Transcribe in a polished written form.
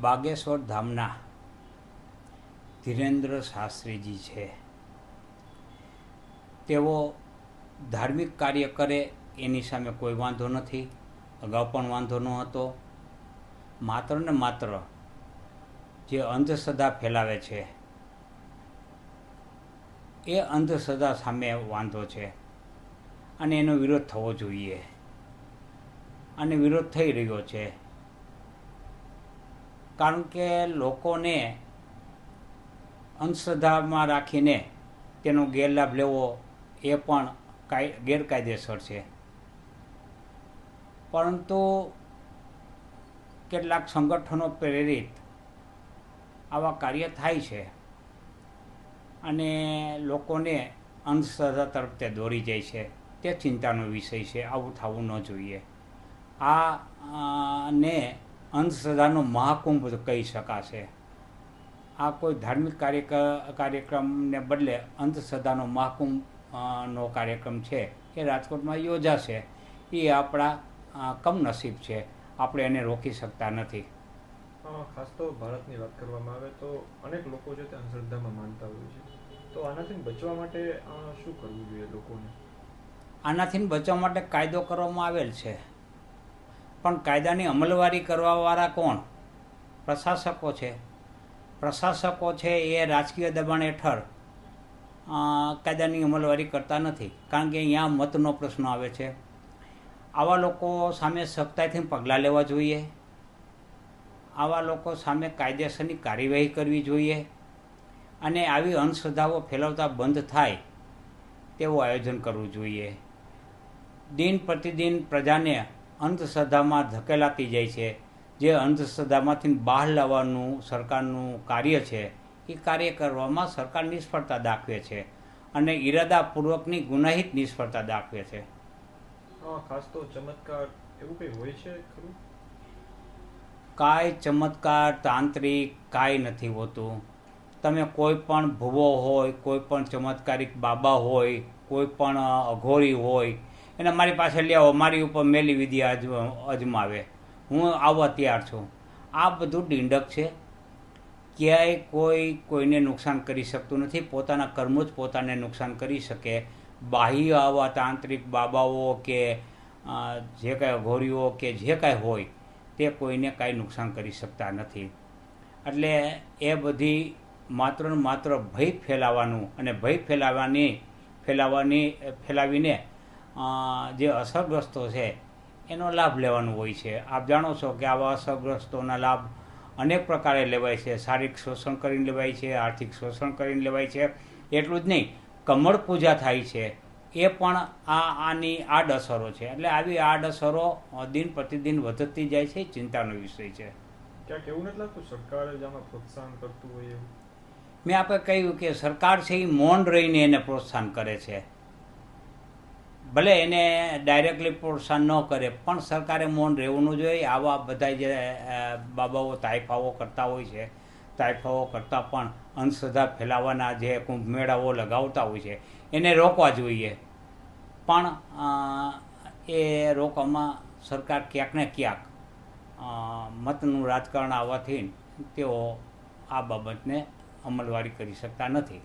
બાગેશ્વર ધામના ધીરેન્દ્ર શાસ્ત્રીજી છે. તેઓ ધાર્મિક કાર્ય કરે એની સામે કોઈ વાંધો નથી, અગાઉ પણ વાંધો ન હતો. માત્ર ને માત્ર જે અંધશ્રદ્ધા ફેલાવે છે એ અંધશ્રદ્ધા સામે વાંધો છે અને એનો વિરોધ થવો જોઈએ અને વિરોધ થઈ રહ્યો છે. કારણ કે લોકોને અંધશ્રદ્ધામાં રાખીને તેનો ગેરલાભ લેવો એ પણ ગેરકાયદેસર છે. પરંતુ કેટલાક સંગઠનો પ્રેરિત આવા કાર્ય થાય છે અને લોકોને અંધશ્રદ્ધા તરફ તે દોરી જાય છે. તે ચિંતાનો વિષય છે. આવું થવું ન જોઈએ. ને અંધશ્રદ્ધાનો મહાકુંભ કહી શકાશે. આ કોઈ ધાર્મિક કાર્યક્રમને બદલે અંધશ્રદ્ધાનો મહાકુંભ નો કાર્યક્રમ છે એ રાજકોટમાં યોજાશે. એ આપણા કમનસીબ છે. આપણે એને રોકી શકતા નથી. ખાસ તો ભારતની વાત કરવામાં આવે તો અનેક લોકો છે તે અંધશ્રદ્ધામાં માનતા હોય છે. તો આનાથી બચવા માટે શું કરવું જોઈએ લોકોને? આનાથી બચવા માટે કાયદો કરવામાં આવેલ છે, પણ કાયદાની અમલવારી કરવાવાળા કોણ? પ્રશાસકો છે. પ્રશાસકો છે એ રાજકીય દબાણ હેઠળ કાયદાની અમલવારી કરતા નથી. કારણ કે અહીંયા મતનો પ્રશ્ન આવે છે. આવા લોકો સામે સખ્તાઈથી પગલાં લેવા જોઈએ. આવા લોકો સામે કાયદેસરની કાર્યવાહી કરવી જોઈએ અને આવી અંધશ્રદ્ધાઓ ફેલાવતા બંધ થાય તેવું આયોજન કરવું જોઈએ. દિન પ્રતિદિન પ્રજાને અંધશ્રદ્ધામાં ધકેલાતી જાય છે. જે અંધશ્રદ્ધામાંથી બહાર લાવવાનું સરકારનું કાર્ય છે એ કાર્ય કરવામાં સરકાર નિષ્ફળતા દાખવે છે અને ઈરાદાપૂર્વકની ગુનાહિત નિષ્ફળતા દાખવે છે. ખાસ તો ચમત્કાર એવું કંઈ હોય છે ખરું? કાંઈ ચમત્કાર તાંત્રિક કાંઈ નથી હોતું. તમે કોઈ પણ ભૂવો હોય, કોઈ પણ ચમત્કારિક બાબા હોય, કોઈ પણ અઘોરી હોય એને મારી પાસે લેવો, મારી ઉપર મેલી વિધિ અજમાવે, હું આવવા તૈયાર છું. આ બધું ડીંડક છે. ક્યાંય કોઈને નુકસાન કરી શકતું નથી. પોતાના કર્મો જ પોતાને નુકસાન કરી શકે. બાહ્ય આવા તાંત્રિક બાબાઓ કે જે કાંઈ અઘોરીઓ કે જે કાંઈ હોય તે કોઈને કાંઈ નુકસાન કરી શકતા નથી. એટલે એ બધી માત્ર ને માત્ર ભય ફેલાવાનું અને ભય ફેલાવીને જે અસરગ્રસ્તો છે એનો લાભ લેવાનો હોય છે. આપ જાણો છો કે આવા અસરગ્રસ્તોના લાભ અનેક પ્રકારે લેવાય છે. શારીરિક શોષણ કરીને લેવાય છે, આર્થિક શોષણ કરીને લેવાય છે. એટલું જ નહીં, કમળ પૂજા થાય છે એ પણ આની આડઅસરો છે. એટલે આવી આડઅસરો દિન પ્રતિદિન વધતી જાય છે. ચિંતાનો વિષય છે. ક્યાંક એવું નથી લાગતું સરકાર જ આમાં પ્રોત્સાહન કરતું હોય એવું? મેં આપણે કહ્યું કે સરકાર છે એ મૌન રહીને એને પ્રોત્સાહન કરે છે. ભલે એને ડાયરેક્ટલી પ્રોત્સાહન ન કરે પણ સરકારે મૌન રહેવું ન જોઈએ. આવા બધા જે બાબાઓ તાઇફાઓ કરતા હોય છે, તાઇફાઓ કરતાં પણ અંધશ્રદ્ધા ફેલાવાના જે કુંભમેળાઓ લગાવતા હોય છે એને રોકવા જોઈએ. પણ એ રોકવામાં સરકાર ક્યાંક ને ક્યાંક મતનું રાજકારણ આવવાથી તેઓ આ બાબતને અમલવારી કરી શકતા નથી.